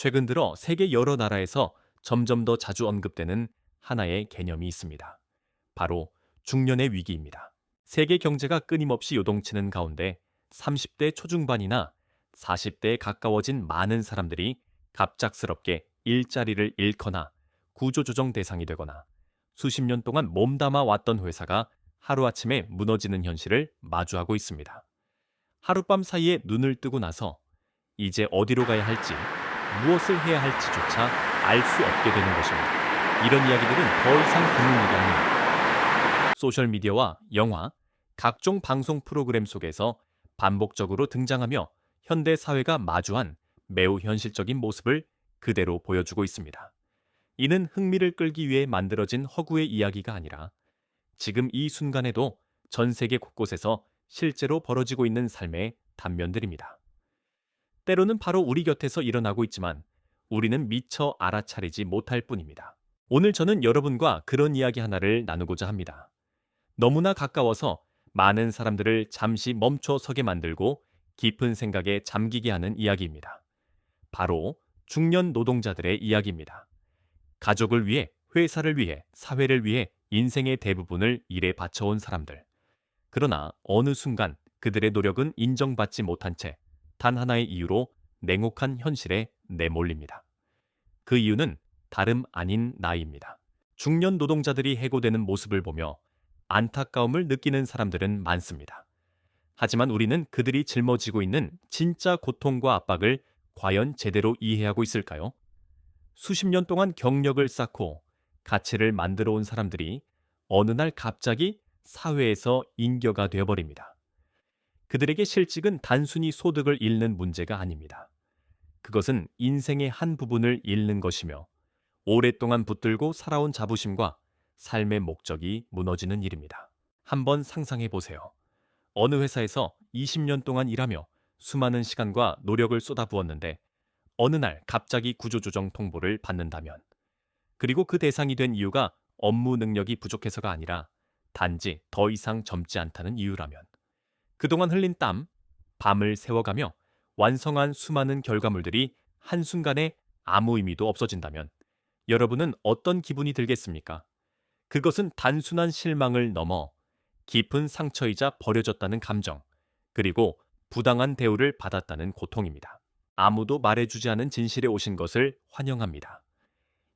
최근 들어 세계 여러 나라에서 점점 더 자주 언급되는 하나의 개념이 있습니다. 바로 중년의 위기입니다. 세계 경제가 끊임없이 요동치는 가운데 30대 초중반이나 40대에 가까워진 많은 사람들이 갑작스럽게 일자리를 잃거나 구조조정 대상이 되거나 수십 년 동안 몸담아 왔던 회사가 하루아침에 무너지는 현실을 마주하고 있습니다. 하룻밤 사이에 눈을 뜨고 나서 이제 어디로 가야 할지, 무엇을 해야 할지조차 알 수 없게 되는 것입니다. 이런 이야기들은 더 이상 드문 일이 아닙니다. 소셜미디어와 영화, 각종 방송 프로그램 속에서 반복적으로 등장하며 현대 사회가 마주한 매우 현실적인 모습을 그대로 보여주고 있습니다. 이는 흥미를 끌기 위해 만들어진 허구의 이야기가 아니라 지금 이 순간에도 전 세계 곳곳에서 실제로 벌어지고 있는 삶의 단면들입니다. 때로는 바로 우리 곁에서 일어나고 있지만 우리는 미처 알아차리지 못할 뿐입니다. 오늘 저는 여러분과 그런 이야기 하나를 나누고자 합니다. 너무나 가까워서 많은 사람들을 잠시 멈춰 서게 만들고 깊은 생각에 잠기게 하는 이야기입니다. 바로 중년 노동자들의 이야기입니다. 가족을 위해, 회사를 위해, 사회를 위해 인생의 대부분을 일에 바쳐온 사람들. 그러나 어느 순간 그들의 노력은 인정받지 못한 채 단 하나의 이유로 냉혹한 현실에 내몰립니다. 그 이유는 다름 아닌 나이입니다. 중년 노동자들이 해고되는 모습을 보며 안타까움을 느끼는 사람들은 많습니다. 하지만 우리는 그들이 짊어지고 있는 진짜 고통과 압박을 과연 제대로 이해하고 있을까요? 수십 년 동안 경력을 쌓고 가치를 만들어 온 사람들이 어느 날 갑자기 사회에서 인겨가 되어버립니다. 그들에게 실직은 단순히 소득을 잃는 문제가 아닙니다. 그것은 인생의 한 부분을 잃는 것이며 오랫동안 붙들고 살아온 자부심과 삶의 목적이 무너지는 일입니다. 한번 상상해 보세요. 어느 회사에서 20년 동안 일하며 수많은 시간과 노력을 쏟아부었는데 어느 날 갑자기 구조조정 통보를 받는다면, 그리고 그 대상이 된 이유가 업무 능력이 부족해서가 아니라 단지 더 이상 젊지 않다는 이유라면, 그동안 흘린 땀, 밤을 새워가며 완성한 수많은 결과물들이 한순간에 아무 의미도 없어진다면 여러분은 어떤 기분이 들겠습니까? 그것은 단순한 실망을 넘어 깊은 상처이자 버려졌다는 감정, 그리고 부당한 대우를 받았다는 고통입니다. 아무도 말해주지 않은 진실에 오신 것을 환영합니다.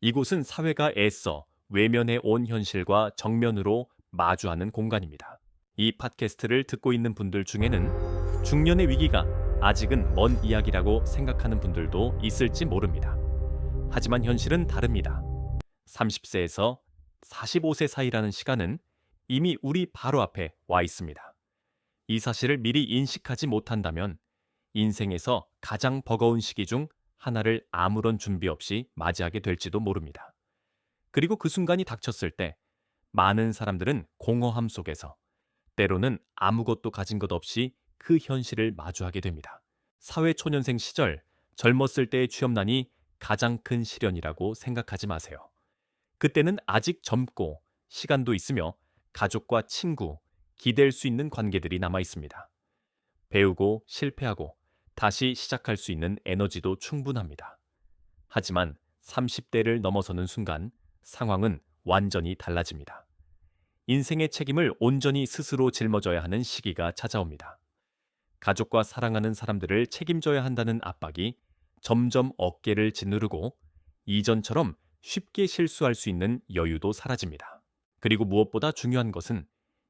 이곳은 사회가 애써 외면해 온 현실과 정면으로 마주하는 공간입니다. 이 팟캐스트를 듣고 있는 분들 중에는 중년의 위기가 아직은 먼 이야기라고 생각하는 분들도 있을지 모릅니다. 하지만 현실은 다릅니다. 30세에서 45세 사이라는 시간은 이미 우리 바로 앞에 와 있습니다. 이 사실을 미리 인식하지 못한다면 인생에서 가장 버거운 시기 중 하나를 아무런 준비 없이 맞이하게 될지도 모릅니다. 그리고 그 순간이 닥쳤을 때 많은 사람들은 공허함 속에서, 때로는 아무것도 가진 것 없이 그 현실을 마주하게 됩니다. 사회초년생 시절, 젊었을 때의 취업난이 가장 큰 시련이라고 생각하지 마세요. 그때는 아직 젊고 시간도 있으며 가족과 친구, 기댈 수 있는 관계들이 남아 있습니다. 배우고 실패하고 다시 시작할 수 있는 에너지도 충분합니다. 하지만 30대를 넘어서는 순간 상황은 완전히 달라집니다. 인생의 책임을 온전히 스스로 짊어져야 하는 시기가 찾아옵니다. 가족과 사랑하는 사람들을 책임져야 한다는 압박이 점점 어깨를 짓누르고 이전처럼 쉽게 실수할 수 있는 여유도 사라집니다. 그리고 무엇보다 중요한 것은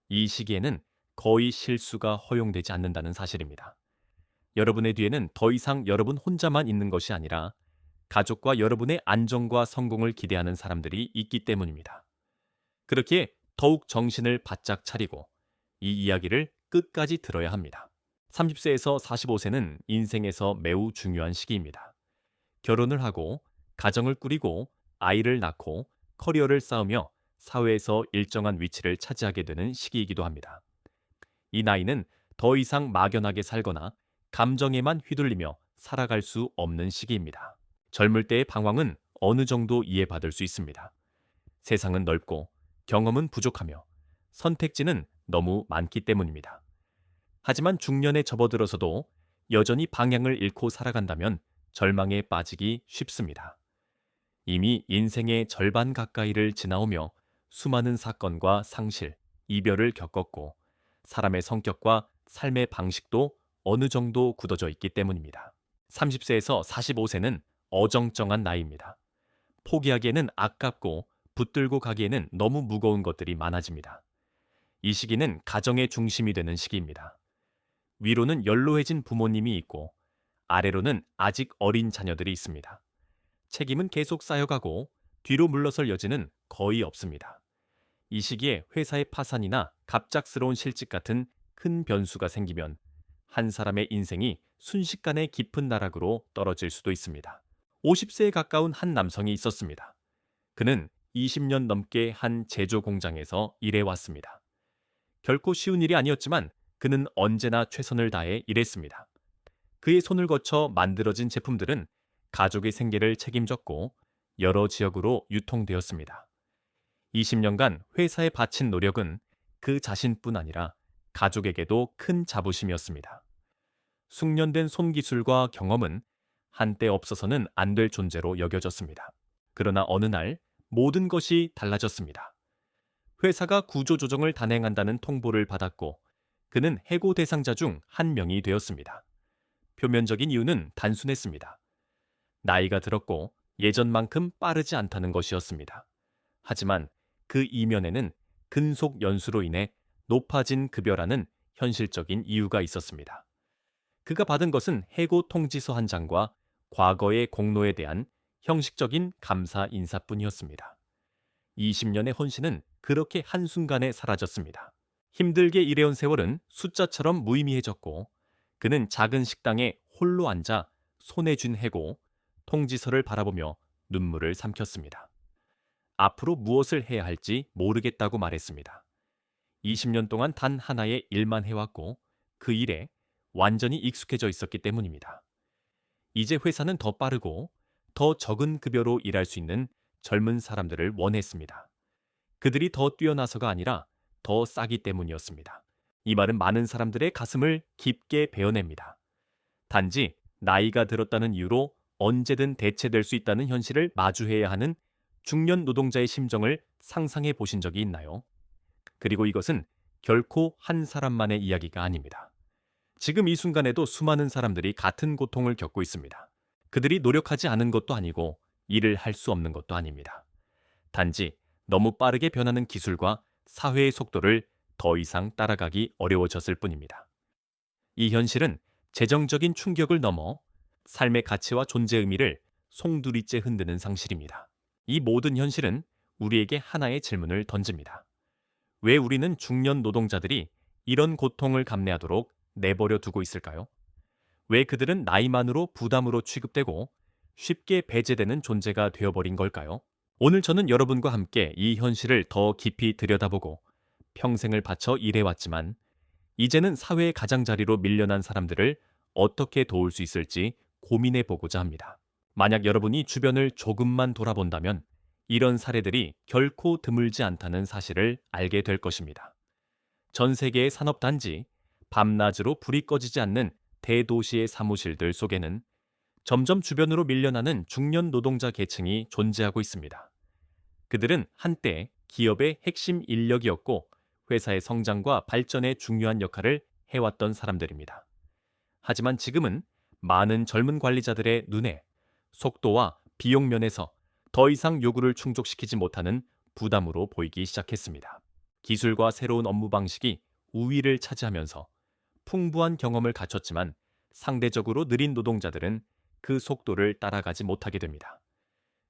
이 시기에는 거의 실수가 허용되지 않는다는 사실입니다. 여러분의 뒤에는 더 이상 여러분 혼자만 있는 것이 아니라 가족과 여러분의 안정과 성공을 기대하는 사람들이 있기 때문입니다. 그렇기에 더욱 정신을 바짝 차리고 이 이야기를 끝까지 들어야 합니다. 30세에서 45세는 인생에서 매우 중요한 시기입니다. 결혼을 하고 가정을 꾸리고 아이를 낳고 커리어를 쌓으며 사회에서 일정한 위치를 차지하게 되는 시기이기도 합니다. 이 나이는 더 이상 막연하게 살거나 감정에만 휘둘리며 살아갈 수 없는 시기입니다. 젊을 때의 방황은 어느 정도 이해받을 수 있습니다. 세상은 넓고 경험은 부족하며 선택지는 너무 많기 때문입니다. 하지만 중년에 접어들어서도 여전히 방향을 잃고 살아간다면 절망에 빠지기 쉽습니다. 이미 인생의 절반 가까이를 지나오며 수많은 사건과 상실, 이별을 겪었고 사람의 성격과 삶의 방식도 어느 정도 굳어져 있기 때문입니다. 30세에서 45세는 어정쩡한 나이입니다. 포기하기에는 아깝고 붙들고 가기에는 너무 무거운 것들이 많아집니다. 이 시기는 가정의 중심이 되는 시기입니다. 위로는 연로해진 부모님이 있고 아래로는 아직 어린 자녀들이 있습니다. 책임은 계속 쌓여가고 뒤로 물러설 여지는 거의 없습니다. 이 시기에 회사의 파산이나 갑작스러운 실직 같은 큰 변수가 생기면 한 사람의 인생이 순식간에 깊은 나락으로 떨어질 수도 있습니다. 50세에 가까운 한 남성이 있었습니다. 그는 20년 넘게 한 제조 공장에서 일해왔습니다. 결코 쉬운 일이 아니었지만 그는 언제나 최선을 다해 일했습니다. 그의 손을 거쳐 만들어진 제품들은 가족의 생계를 책임졌고 여러 지역으로 유통되었습니다. 20년간 회사에 바친 노력은 그 자신뿐 아니라 가족에게도 큰 자부심이었습니다. 숙련된 손기술과 경험은 한때 없어서는 안 될 존재로 여겨졌습니다. 그러나 어느 날 모든 것이 달라졌습니다. 회사가 구조조정을 단행한다는 통보를 받았고 그는 해고 대상자 중 한 명이 되었습니다. 표면적인 이유는 단순했습니다. 나이가 들었고 예전만큼 빠르지 않다는 것이었습니다. 하지만 그 이면에는 근속 연수로 인해 높아진 급여라는 현실적인 이유가 있었습니다. 그가 받은 것은 해고 통지서 한 장과 과거의 공로에 대한 형식적인 감사 인사뿐이었습니다. 20년의 헌신은 그렇게 한순간에 사라졌습니다. 힘들게 일해온 세월은 숫자처럼 무의미해졌고 그는 작은 식당에 홀로 앉아 손에 쥔 해고 통지서를 바라보며 눈물을 삼켰습니다. 앞으로 무엇을 해야 할지 모르겠다고 말했습니다. 20년 동안 단 하나의 일만 해왔고 그 일에 완전히 익숙해져 있었기 때문입니다. 이제 회사는 더 빠르고 더 적은 급여로 일할 수 있는 젊은 사람들을 원했습니다. 그들이 더 뛰어나서가 아니라 더 싸기 때문이었습니다. 이 말은 많은 사람들의 가슴을 깊게 베어냅니다. 단지 나이가 들었다는 이유로 언제든 대체될 수 있다는 현실을 마주해야 하는 중년 노동자의 심정을 상상해 보신 적이 있나요? 그리고 이것은 결코 한 사람만의 이야기가 아닙니다. 지금 이 순간에도 수많은 사람들이 같은 고통을 겪고 있습니다. 그들이 노력하지 않은 것도 아니고 일을 할 수 없는 것도 아닙니다. 단지 너무 빠르게 변하는 기술과 사회의 속도를 더 이상 따라가기 어려워졌을 뿐입니다. 이 현실은 재정적인 충격을 넘어 삶의 가치와 존재 의미를 송두리째 흔드는 상실입니다. 이 모든 현실은 우리에게 하나의 질문을 던집니다. 왜 우리는 중년 노동자들이 이런 고통을 감내하도록 내버려 두고 있을까요? 왜 그들은 나이만으로 부담으로 취급되고 쉽게 배제되는 존재가 되어버린 걸까요? 오늘 저는 여러분과 함께 이 현실을 더 깊이 들여다보고 평생을 바쳐 일해왔지만 이제는 사회의 가장자리로 밀려난 사람들을 어떻게 도울 수 있을지 고민해 보고자 합니다. 만약 여러분이 주변을 조금만 돌아본다면 이런 사례들이 결코 드물지 않다는 사실을 알게 될 것입니다. 전 세계의 산업단지, 밤낮으로 불이 꺼지지 않는 대도시의 사무실들 속에는 점점 주변으로 밀려나는 중년 노동자 계층이 존재하고 있습니다. 그들은 한때 기업의 핵심 인력이었고 회사의 성장과 발전에 중요한 역할을 해왔던 사람들입니다. 하지만 지금은 많은 젊은 관리자들의 눈에 속도와 비용 면에서 더 이상 요구를 충족시키지 못하는 부담으로 보이기 시작했습니다. 기술과 새로운 업무 방식이 우위를 차지하면서 풍부한 경험을 갖췄지만 상대적으로 느린 노동자들은 그 속도를 따라가지 못하게 됩니다.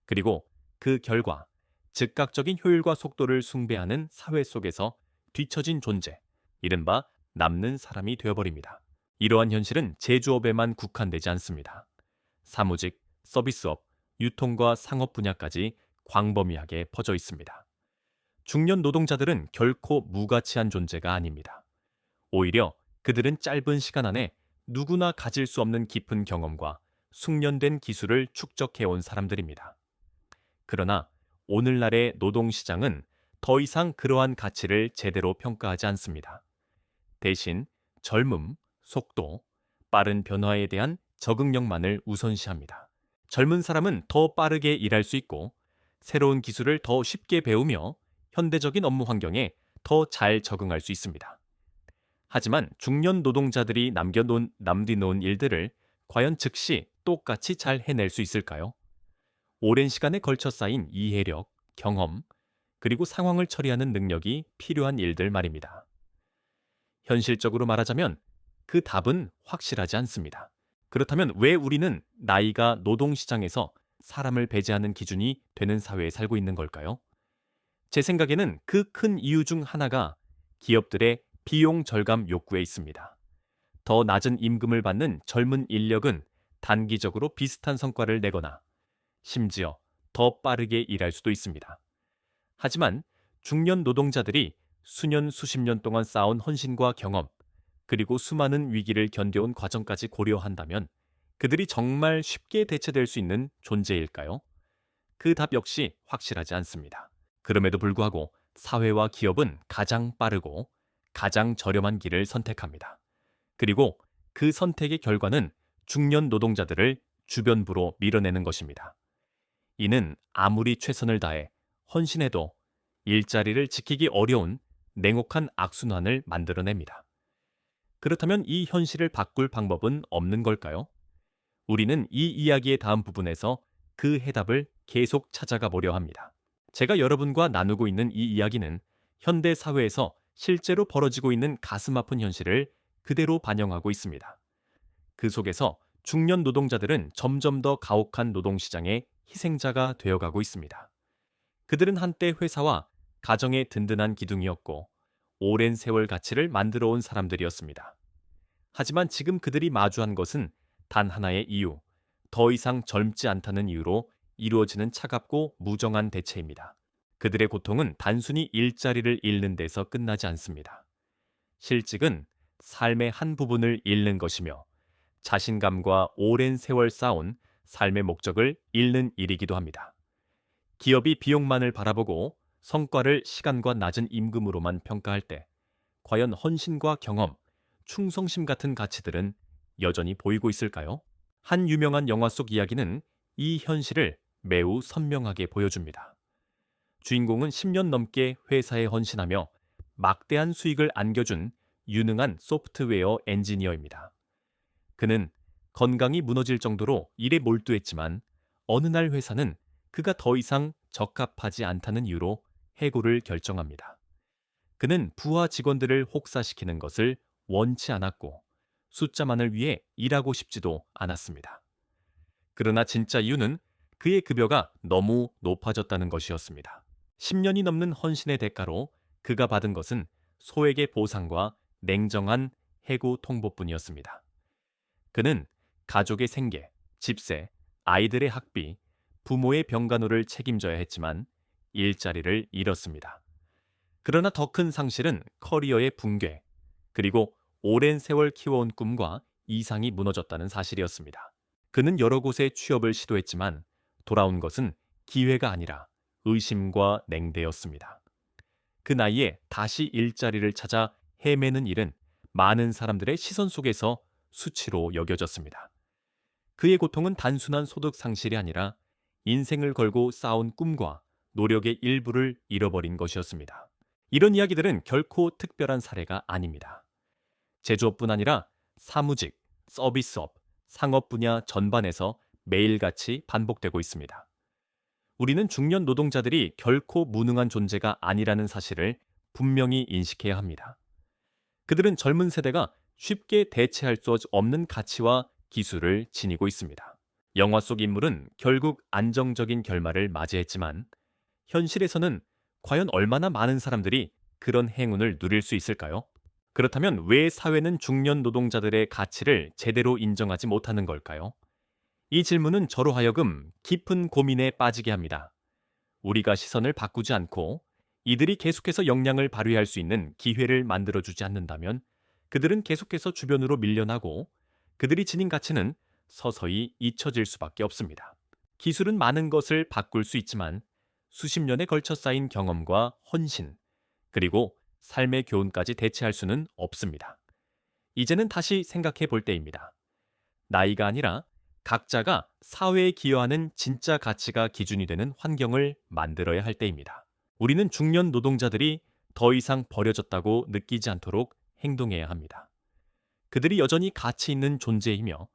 그리고 그 결과 즉각적인 효율과 속도를 숭배하는 사회 속에서 뒤처진 존재, 이른바 남는 사람이 되어버립니다. 이러한 현실은 제조업에만 국한되지 않습니다. 사무직, 서비스업, 유통과 상업 분야까지 광범위하게 퍼져 있습니다. 중년 노동자들은 결코 무가치한 존재가 아닙니다. 오히려 그들은 짧은 시간 안에 누구나 가질 수 없는 깊은 경험과 숙련된 기술을 축적해온 사람들입니다. 그러나 오늘날의 노동시장은 더 이상 그러한 가치를 제대로 평가하지 않습니다. 대신 젊음, 속도, 빠른 변화에 대한 적응력만을 우선시합니다. 젊은 사람은 더 빠르게 일할 수 있고 새로운 기술을 더 쉽게 배우며 현대적인 업무 환경에 더 잘 적응할 수 있습니다. 하지만 중년 노동자들이 남겨놓은 일들을 과연 즉시 똑같이 잘 해낼 수 있을까요? 오랜 시간에 걸쳐 쌓인 이해력, 경험, 그리고 상황을 처리하는 능력이 필요한 일들 말입니다. 현실적으로 말하자면 그 답은 확실하지 않습니다. 그렇다면 왜 우리는 나이가 노동시장에서 사람을 배제하는 기준이 되는 사회에 살고 있는 걸까요? 제 생각에는 그 큰 이유 중 하나가 기업들의 비용 절감 욕구에 있습니다. 더 낮은 임금을 받는 젊은 인력은 단기적으로 비슷한 성과를 내거나 심지어 더 빠르게 일할 수도 있습니다. 하지만 중년 노동자들이 수년 수십 년 동안 쌓아온 헌신과 경험, 그리고 수많은 위기를 견뎌온 과정까지 고려한다면 그들이 정말 쉽게 대체될 수 있는 존재일까요? 그 답 역시 확실하지 않습니다. 그럼에도 불구하고 사회와 기업은 가장 빠르고 가장 저렴한 길을 선택합니다. 그리고 그 선택의 결과는 중년 노동자들을 주변부로 밀어내는 것입니다. 이는 아무리 최선을 다해 헌신해도 일자리를 지키기 어려운 냉혹한 악순환을 만들어냅니다. 그렇다면 이 현실을 바꿀 방법은 없는 걸까요? 우리는 이 이야기의 다음 부분에서 그 해답을 계속 찾아가 보려 합니다. 제가 여러분과 나누고 있는 이 이야기는 현대 사회에서 실제로 벌어지고 있는 가슴 아픈 현실을 그대로 반영하고 있습니다. 그 속에서 중년 노동자들은 점점 더 가혹한 노동시장의 희생자가 되어가고 있습니다. 그들은 한때 회사와 가정의 든든한 기둥이었고 오랜 세월 가치를 만들어 온 사람들이었습니다. 하지만 지금 그들이 마주한 것은 단 하나의 이유, 더 이상 젊지 않다는 이유로 이루어지는 차갑고 무정한 대체입니다. 그들의 고통은 단순히 일자리를 잃는 데서 끝나지 않습니다. 실직은 삶의 한 부분을 잃는 것이며 자신감과 오랜 세월 쌓아온 삶의 목적을 잃는 일이기도 합니다. 기업이 비용만을 바라보고 성과를 시간과 낮은 임금으로만 평가할 때 과연 헌신과 경험, 충성심 같은 가치들은 여전히 보이고 있을까요? 한 유명한 영화 속 이야기는 이 현실을 매우 선명하게 보여줍니다. 주인공은 10년 넘게 회사에 헌신하며 막대한 수익을 안겨준 유능한 소프트웨어 엔지니어입니다. 그는 건강이 무너질 정도로 일에 몰두했지만 어느 날 회사는 그가 더 이상 적합하지 않다는 이유로 해고를 결정합니다. 그는 부하 직원들을 혹사시키는 것을 원치 않았고 숫자만을 위해 일하고 싶지도 않았습니다. 그러나 진짜 이유는 그의 급여가 너무 높아졌다는 것이었습니다. 10년이 넘는 헌신의 대가로 그가 받은 것은 소액의 보상과 냉정한 해고 통보뿐이었습니다. 그는 가족의 생계, 집세, 아이들의 학비, 부모의 병간호를 책임져야 했지만 일자리를 잃었습니다. 그러나 더 큰 상실은 커리어의 붕괴, 그리고 오랜 세월 키워온 꿈과 이상이 무너졌다는 사실이었습니다. 그는 여러 곳에 취업을 시도했지만 돌아온 것은 기회가 아니라 의심과 냉대였습니다. 그 나이에 다시 일자리를 찾아 헤매는 일은 많은 사람들의 시선 속에서 수치로 여겨졌습니다. 그의 고통은 단순한 소득 상실이 아니라 인생을 걸고 쌓아온 꿈과 노력의 일부를 잃어버린 것이었습니다. 이런 이야기들은 결코 특별한 사례가 아닙니다. 제조업뿐 아니라 사무직, 서비스업, 상업 분야 전반에서 매일같이 반복되고 있습니다. 우리는 중년 노동자들이 결코 무능한 존재가 아니라는 사실을 분명히 인식해야 합니다. 그들은 젊은 세대가 쉽게 대체할 수 없는 가치와 기술을 지니고 있습니다. 영화 속 인물은 결국 안정적인 결말을 맞이했지만 현실에서는 과연 얼마나 많은 사람들이 그런 행운을 누릴 수 있을까요? 그렇다면 왜 사회는 중년 노동자들의 가치를 제대로 인정하지 못하는 걸까요? 이 질문은 저로 하여금 깊은 고민에 빠지게 합니다. 우리가 시선을 바꾸지 않고 이들이 계속해서 역량을 발휘할 수 있는 기회를 만들어주지 않는다면 그들은 계속해서 주변으로 밀려나고 그들이 지닌 가치는 서서히 잊혀질 수밖에 없습니다. 기술은 많은 것을 바꿀 수 있지만 수십 년에 걸쳐 쌓인 경험과 헌신, 그리고 삶의 교훈까지 대체할 수는 없습니다. 이제는 다시 생각해 볼 때입니다. 나이가 아니라 각자가 사회에 기여하는 진짜 가치가 기준이 되는 환경을 만들어야 할 때입니다. 우리는 중년 노동자들이 더 이상 버려졌다고 느끼지 않도록 행동해야 합니다. 그들이 여전히 가치 있는 존재이며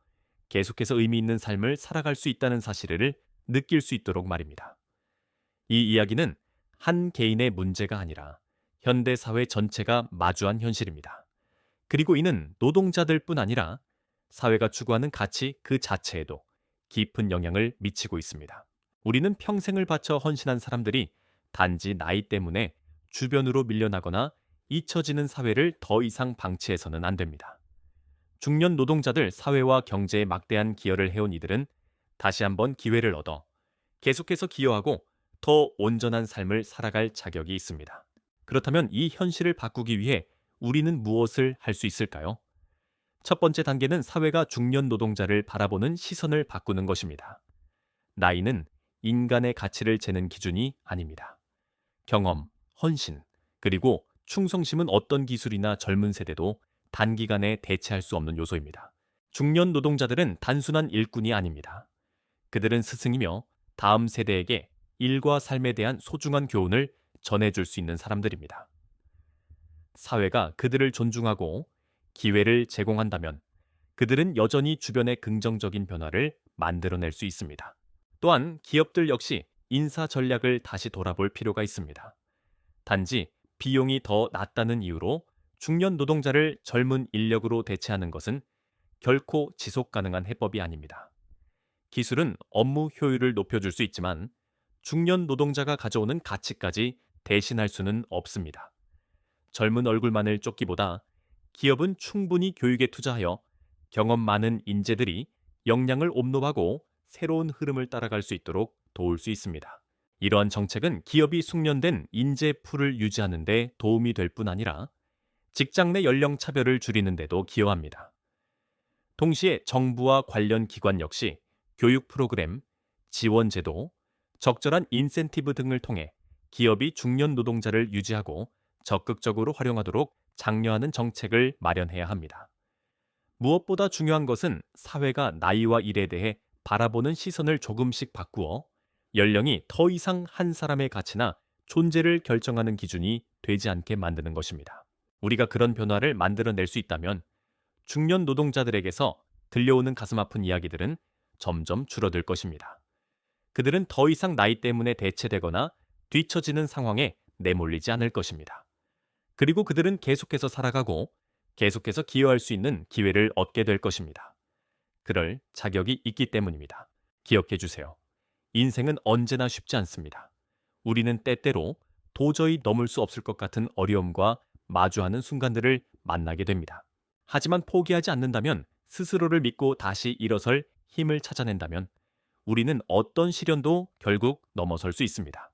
계속해서 의미 있는 삶을 살아갈 수 있다는 사실을 느낄 수 있도록 말입니다. 이 이야기는 한 개인의 문제가 아니라 현대 사회 전체가 마주한 현실입니다. 그리고 이는 노동자들뿐 아니라 사회가 추구하는 가치 그 자체에도 깊은 영향을 미치고 있습니다. 우리는 평생을 바쳐 헌신한 사람들이 단지 나이 때문에 주변으로 밀려나거나 잊혀지는 사회를 더 이상 방치해서는 안 됩니다. 중년 노동자들 사회와 경제에 막대한 기여를 해온 이들은 다시 한번 기회를 얻어 계속해서 기여하고 더 온전한 삶을 살아갈 자격이 있습니다. 그렇다면 이 현실을 바꾸기 위해 우리는 무엇을 할 수 있을까요? 첫 번째 단계는 사회가 중년 노동자를 바라보는 시선을 바꾸는 것입니다. 나이는 인간의 가치를 재는 기준이 아닙니다. 경험, 헌신, 그리고 충성심은 어떤 기술이나 젊은 세대도 단기간에 대체할 수 없는 요소입니다. 중년 노동자들은 단순한 일꾼이 아닙니다. 그들은 스승이며 다음 세대에게 일과 삶에 대한 소중한 교훈을 전해줄 수 있는 사람들입니다. 사회가 그들을 존중하고 기회를 제공한다면 그들은 여전히 주변의 긍정적인 변화를 만들어낼 수 있습니다. 또한 기업들 역시 인사 전략을 다시 돌아볼 필요가 있습니다. 단지 비용이 더 낮다는 이유로 중년 노동자를 젊은 인력으로 대체하는 것은 결코 지속 가능한 해법이 아닙니다. 기술은 업무 효율을 높여줄 수 있지만 중년 노동자가 가져오는 가치까지 대신할 수는 없습니다. 젊은 얼굴만을 쫓기보다 기업은 충분히 교육에 투자하여 경험 많은 인재들이 역량을 옴rob하고 새로운 흐름을 따라갈 수 있도록 도울 수 있습니다. 이러한 정책은 기업이 숙련된 인재 풀을 유지하는 데 도움이 될 뿐 아니라 직장 내 연령 차별을 줄이는 데도 기여합니다. 동시에 정부와 관련 기관 역시 교육 프로그램, 지원 제도, 적절한 인센티브 등을 통해 기업이 중년 노동자를 유지하고 적극적으로 활용하도록 장려하는 정책을 마련해야 합니다. 무엇보다 중요한 것은 사회가 나이와 일에 대해 바라보는 시선을 조금씩 바꾸어 연령이 더 이상 한 사람의 가치나 존재를 결정하는 기준이 되지 않게 만드는 것입니다. 우리가 그런 변화를 만들어낼 수 있다면 중년 노동자들에게서 들려오는 가슴 아픈 이야기들은 점점 줄어들 것입니다. 그들은 더 이상 나이 때문에 대체되거나 뒤처지는 상황에 내몰리지 않을 것입니다. 그리고 그들은 계속해서 살아가고 계속해서 기여할 수 있는 기회를 얻게 될 것입니다. 그럴 자격이 있기 때문입니다. 기억해 주세요. 인생은 언제나 쉽지 않습니다. 우리는 때때로 도저히 넘을 수 없을 것 같은 어려움과 마주하는 순간들을 만나게 됩니다. 하지만 포기하지 않는다면, 스스로를 믿고 다시 일어설 힘을 찾아낸다면 우리는 어떤 시련도 결국 넘어설 수 있습니다.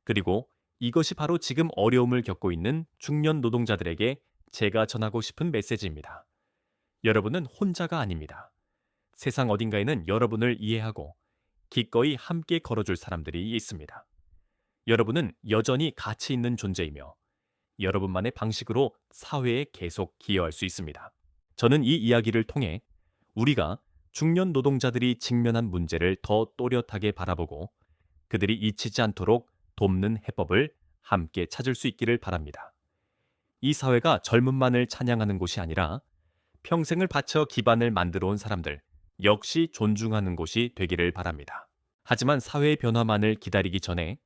그리고 이것이 바로 지금 어려움을 겪고 있는 중년 노동자들에게 제가 전하고 싶은 메시지입니다. 여러분은 혼자가 아닙니다. 세상 어딘가에는 여러분을 이해하고 기꺼이 함께 걸어줄 사람들이 있습니다. 여러분은 여전히 가치 있는 존재이며 여러분만의 방식으로 사회에 계속 기여할 수 있습니다. 저는 이 이야기를 통해 우리가 중년 노동자들이 직면한 문제를 더 또렷하게 바라보고 그들이 잊히지 않도록 돕는 해법을 함께 찾을 수 있기를 바랍니다. 이 사회가 젊음만을 찬양하는 곳이 아니라 평생을 바쳐 기반을 만들어 온 사람들 역시 존중하는 곳이 되기를 바랍니다. 하지만 사회의 변화만을 기다리기 전에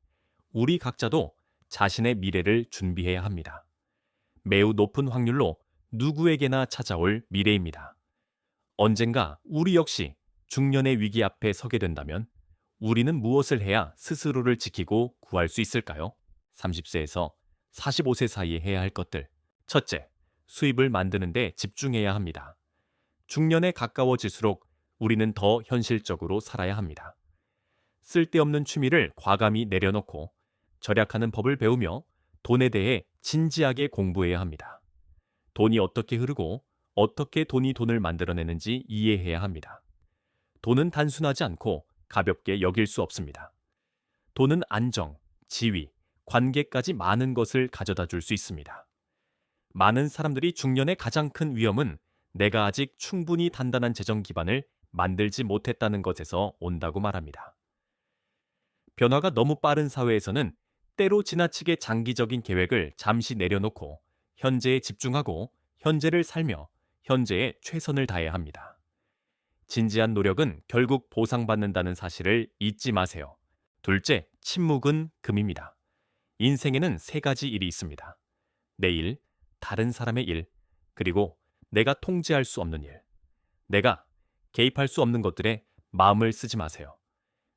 우리 각자도 자신의 미래를 준비해야 합니다. 매우 높은 확률로 누구에게나 찾아올 미래입니다. 언젠가 우리 역시 중년의 위기 앞에 서게 된다면 우리는 무엇을 해야 스스로를 지키고 구할 수 있을까요? 30세에서 45세 사이에 해야 할 것들. 첫째, 수입을 만드는 데 집중해야 합니다. 중년에 가까워질수록 우리는 더 현실적으로 살아야 합니다. 쓸데없는 취미를 과감히 내려놓고 절약하는 법을 배우며 돈에 대해 진지하게 공부해야 합니다. 돈이 어떻게 흐르고 어떻게 돈을 만들어내는지 이해해야 합니다. 돈은 단순하지 않고 가볍게 여길 수 없습니다. 돈은 안정, 지위, 관계까지 많은 것을 가져다 줄 수 있습니다. 많은 사람들이 중년의 가장 큰 위험은 내가 아직 충분히 단단한 재정 기반을 만들지 못했다는 것에서 온다고 말합니다. 변화가 너무 빠른 사회에서는 때로 지나치게 장기적인 계획을 잠시 내려놓고 현재에 집중하고 현재를 살며 현재에 최선을 다해야 합니다. 진지한 노력은 결국 보상받는다는 사실을 잊지 마세요. 둘째, 침묵은 금입니다. 인생에는 세 가지 일이 있습니다. 내 일, 다른 사람의 일, 그리고 내가 통제할 수 없는 일. 내가 개입할 수 없는 것들에 마음을 쓰지 마세요.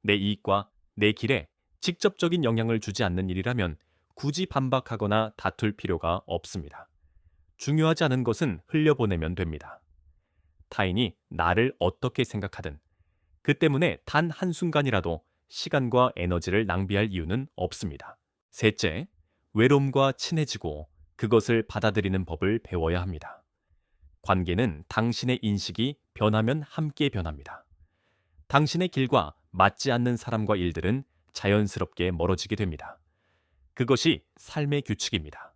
내 이익과 내 길에 직접적인 영향을 주지 않는 일이라면 굳이 반박하거나 다툴 필요가 없습니다. 중요하지 않은 것은 흘려보내면 됩니다. 타인이 나를 어떻게 생각하든 그 때문에 단 한순간이라도 시간과 에너지를 낭비할 이유는 없습니다. 셋째, 외로움과 친해지고 그것을 받아들이는 법을 배워야 합니다. 관계는 당신의 인식이 변하면 함께 변합니다. 당신의 길과 맞지 않는 사람과 일들은 자연스럽게 멀어지게 됩니다. 그것이 삶의 규칙입니다.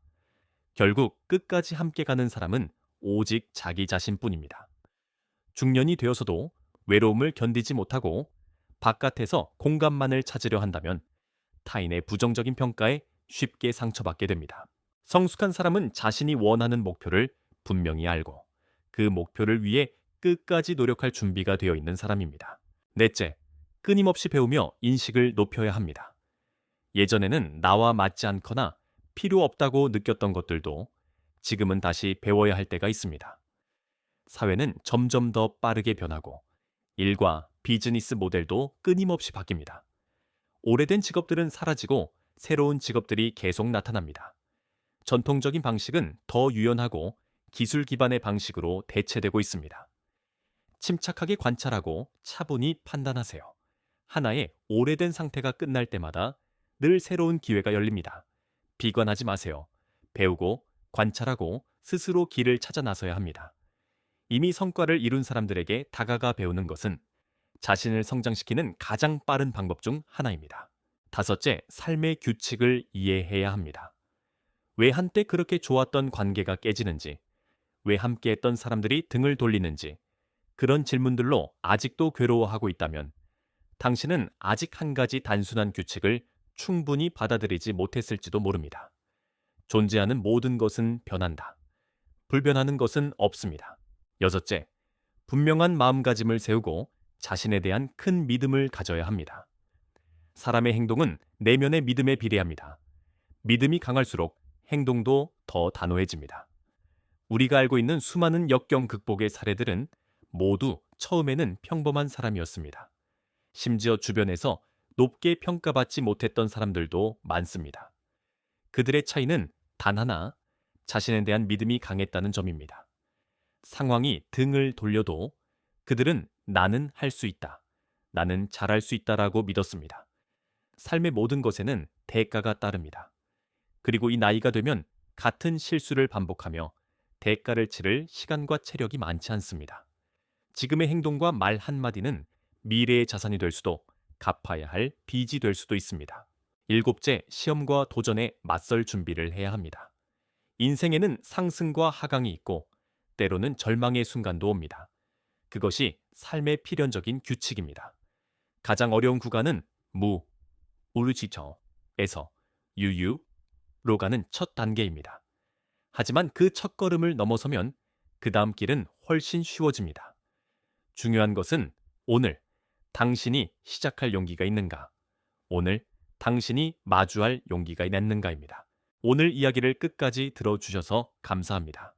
결국 끝까지 함께 가는 사람은 오직 자기 자신뿐입니다. 중년이 되어서도 외로움을 견디지 못하고 바깥에서 공감만을 찾으려 한다면 타인의 부정적인 평가에 쉽게 상처받게 됩니다. 성숙한 사람은 자신이 원하는 목표를 분명히 알고 그 목표를 위해 끝까지 노력할 준비가 되어 있는 사람입니다. 넷째, 끊임없이 배우며 인식을 높여야 합니다. 예전에는 나와 맞지 않거나 필요 없다고 느꼈던 것들도 지금은 다시 배워야 할 때가 있습니다. 사회는 점점 더 빠르게 변하고 일과 비즈니스 모델도 끊임없이 바뀝니다. 오래된 직업들은 사라지고 새로운 직업들이 계속 나타납니다. 전통적인 방식은 더 유연하고 기술 기반의 방식으로 대체되고 있습니다. 침착하게 관찰하고 차분히 판단하세요. 하나의 오래된 상태가 끝날 때마다 늘 새로운 기회가 열립니다. 비관하지 마세요. 배우고 관찰하고 스스로 길을 찾아 나서야 합니다. 이미 성과를 이룬 사람들에게 다가가 배우는 것은 자신을 성장시키는 가장 빠른 방법 중 하나입니다. 다섯째, 삶의 규칙을 이해해야 합니다. 왜 한때 그렇게 좋았던 관계가 깨지는지, 왜 함께했던 사람들이 등을 돌리는지, 그런 질문들로 아직도 괴로워하고 있다면 당신은 아직 한 가지 단순한 규칙을 충분히 받아들이지 못했을지도 모릅니다. 존재하는 모든 것은 변한다. 불변하는 것은 없습니다. 여섯째, 분명한 마음가짐을 세우고 자신에 대한 큰 믿음을 가져야 합니다. 사람의 행동은 내면의 믿음에 비례합니다. 믿음이 강할수록 행동도 더 단호해집니다. 우리가 알고 있는 수많은 역경 극복의 사례들은 모두 처음에는 평범한 사람이었습니다. 심지어 주변에서 높게 평가받지 못했던 사람들도 많습니다. 그들의 차이는 단 하나, 자신에 대한 믿음이 강했다는 점입니다. 상황이 등을 돌려도 그들은 나는 할 수 있다, 나는 잘할 수 있다라고 믿었습니다. 삶의 모든 것에는 대가가 따릅니다. 그리고 이 나이가 되면 같은 실수를 반복하며 대가를 치를 시간과 체력이 많지 않습니다. 지금의 행동과 말 한마디는 미래의 자산이 될 수도 갚아야 할 빚이 될 수도 있습니다. 일곱째, 시험과 도전에 맞설 준비를 해야 합니다. 인생에는 상승과 하강이 있고 때로는 절망의 순간도 옵니다. 그것이 삶의 필연적인 규칙입니다. 가장 어려운 구간은 우르지처에서 유유로 가는 첫 단계입니다. 하지만 그 첫걸음을 넘어서면 그 다음 길은 훨씬 쉬워집니다. 중요한 것은 오늘 당신이 시작할 용기가 있는가, 오늘 당신이 마주할 용기가 있는가입니다. 오늘 이야기를 끝까지 들어주셔서 감사합니다.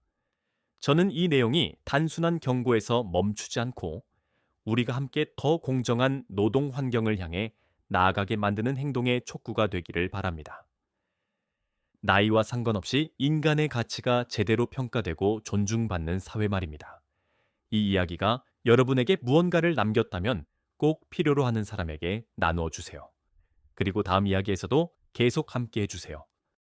저는 이 내용이 단순한 경고에서 멈추지 않고 우리가 함께 더 공정한 노동 환경을 향해 나아가게 만드는 행동의 촉구가 되기를 바랍니다. 나이와 상관없이 인간의 가치가 제대로 평가되고 존중받는 사회 말입니다. 이 이야기가 여러분에게 무언가를 남겼다면 꼭 필요로 하는 사람에게 나누어 주세요. 그리고 다음 이야기에서도 계속 함께 해주세요.